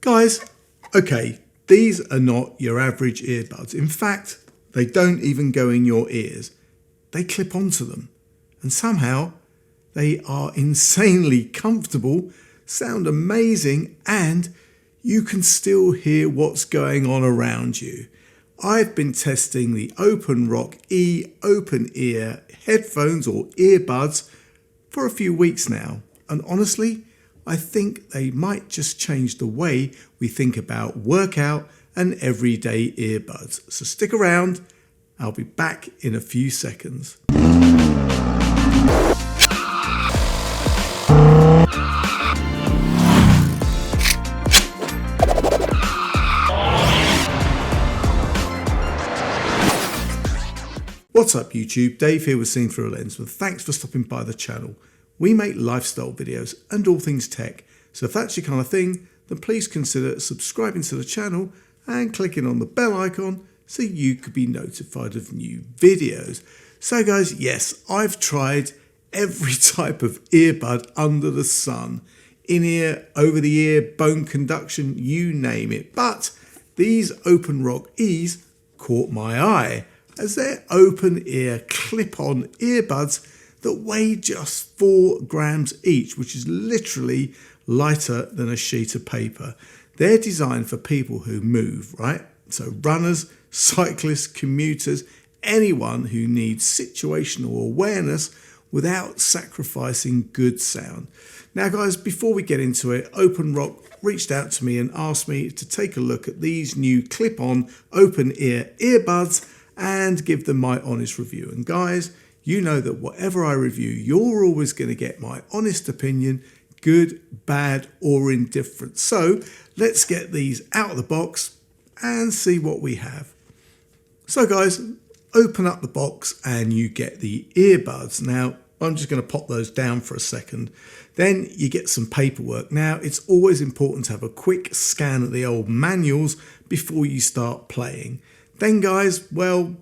Guys, okay, these are not your average earbuds. In fact, they don't even go in your ears. They clip onto them. And somehow they are insanely comfortable, sound amazing, and you can still hear what's going on around you. I've been testing the OpenRock E Open-Ear Headphones or Earbuds for a few weeks now. And honestly, I think they might just change the way we think about workout and everyday earbuds. So stick around, I'll be back in a few seconds. What's up YouTube, Dave here with Seen Through a Lens, and thanks for stopping by the channel. We make lifestyle videos and all things tech, so if that's your kind of thing, then please consider subscribing to the channel and clicking on the bell icon so you could be notified of new videos. So guys, yes, I've tried every type of earbud under the sun. In-ear, over-the-ear, bone conduction, you name it. But these OpenRock E's caught my eye as they're open-ear clip-on earbuds that weigh just 4 grams each, which is literally lighter than a sheet of paper. They're designed for people who move, right? So runners, cyclists, commuters, anyone who needs situational awareness without sacrificing good sound. Now guys, before we get into it, OpenRock reached out to me and asked me to take a look at these new clip-on open-ear earbuds and give them my honest review. And guys, you know that whatever I review, you're always going to get my honest opinion, good, bad, or indifferent. So let's get these out of the box and see what we have. So guys, open up the box and you get the earbuds. Now, I'm just going to pop those down for a second. Then you get some paperwork. Now, it's always important to have a quick scan of the old manuals before you start playing. Then guys, well,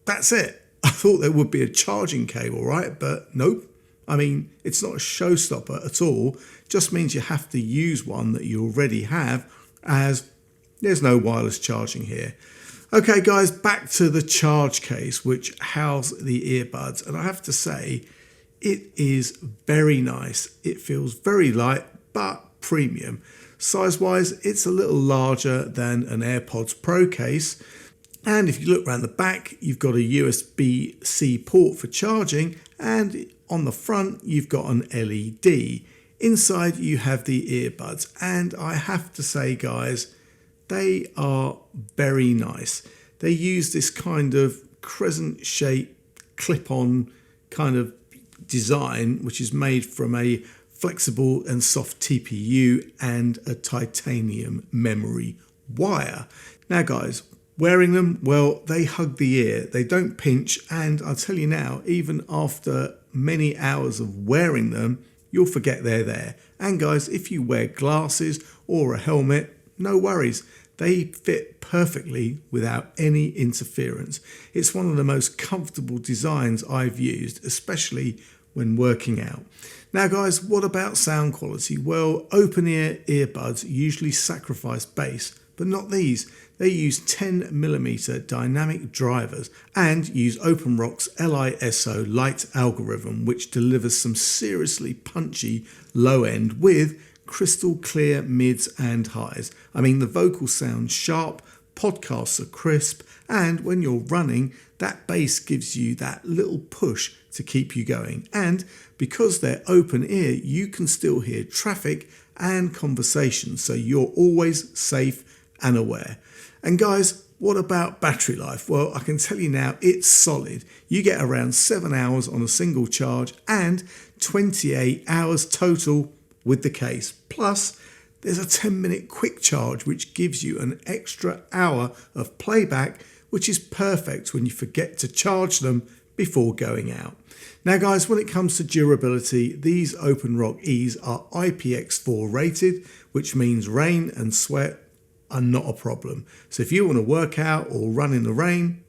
that's it. I thought there would be a charging cable, right? But nope. I mean, it's not a showstopper at all. Just means you have to use one that you already have, as there's no wireless charging here. Okay guys, back to the charge case which houses the earbuds, and I have to say it is very nice. It feels very light but premium. Size wise, it's a little larger than an AirPods Pro case. And if you look around the back, you've got a USB-C port for charging, and on the front you've got an LED. Inside you have the earbuds, and I have to say guys, they are very nice. They use this kind of crescent shaped clip-on kind of design, which is made from a flexible and soft TPU and a titanium memory wire. Now guys, wearing them, well, they hug the ear, they don't pinch, and I'll tell you now, even after many hours of wearing them, you'll forget they're there. And guys, if you wear glasses or a helmet, no worries. They fit perfectly without any interference. It's one of the most comfortable designs I've used, especially when working out. Now guys, what about sound quality? Well, open-ear earbuds usually sacrifice bass, but not these. They use 10mm dynamic drivers and use OpenRock's LISO Lite algorithm, which delivers some seriously punchy low end with crystal clear mids and highs. I mean, the vocals sound sharp, podcasts are crisp, and when you're running, that bass gives you that little push to keep you going. And because they're open ear, you can still hear traffic and conversation, so you're always safe and aware. And guys, what about battery life? Well, I can tell you now, it's solid. You get around 7 hours on a single charge and 28 hours total with the case. Plus, there's a 10-minute quick charge, which gives you an extra hour of playback, which is perfect when you forget to charge them before going out. Now guys, when it comes to durability, these OpenRock E's are IPX4 rated, which means rain and sweat are not a problem. So if you want to work out or run in the rain,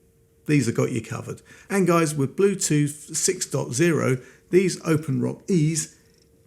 these have got you covered. And guys, with Bluetooth 6.0, these OpenRock E's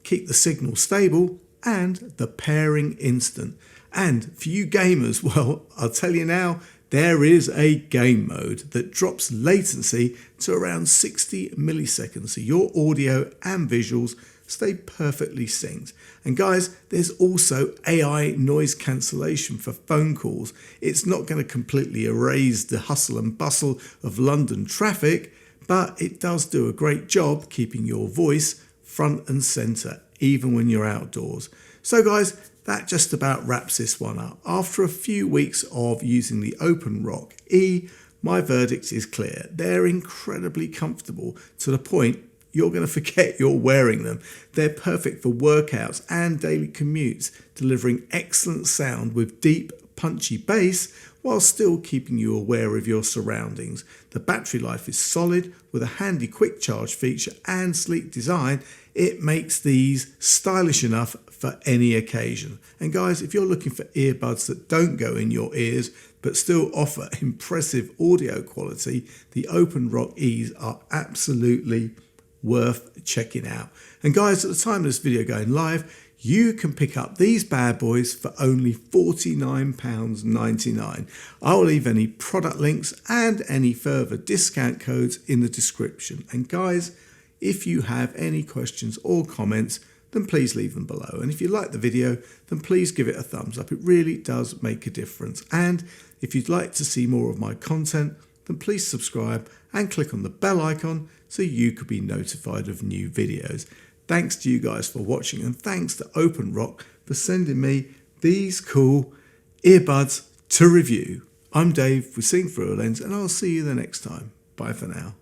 keep the signal stable and the pairing instant. And for you gamers, well, I'll tell you now, there is a game mode that drops latency to around 60 milliseconds, so your audio and visuals stay perfectly synced. And guys, there's also AI noise cancellation for phone calls. It's not going to completely erase the hustle and bustle of London traffic, but it does do a great job keeping your voice front and center, even when you're outdoors. So guys, that just about wraps this one up. After a few weeks of using the OpenRock E, my verdict is clear. They're incredibly comfortable to the point you're going to forget you're wearing them. They're perfect for workouts and daily commutes, delivering excellent sound with deep, punchy bass while still keeping you aware of your surroundings. The battery life is solid with a handy quick charge feature and sleek design. It makes these stylish enough for any occasion. And guys, if you're looking for earbuds that don't go in your ears but still offer impressive audio quality, the OpenRock E's are absolutely worth checking out. And guys, at the time of this video going live, you can pick up these bad boys for only £49.99. I will leave any product links and any further discount codes in the description. And guys, if you have any questions or comments, then please leave them below. And if you like the video, then please give it a thumbs up. It really does make a difference. And if you'd like to see more of my content, then please subscribe and click on the bell icon so you could be notified of new videos. Thanks to you guys for watching, and thanks to OpenRock for sending me these cool earbuds to review. I'm Dave with Seeing Through a Lens, and I'll see you the next time. Bye for now.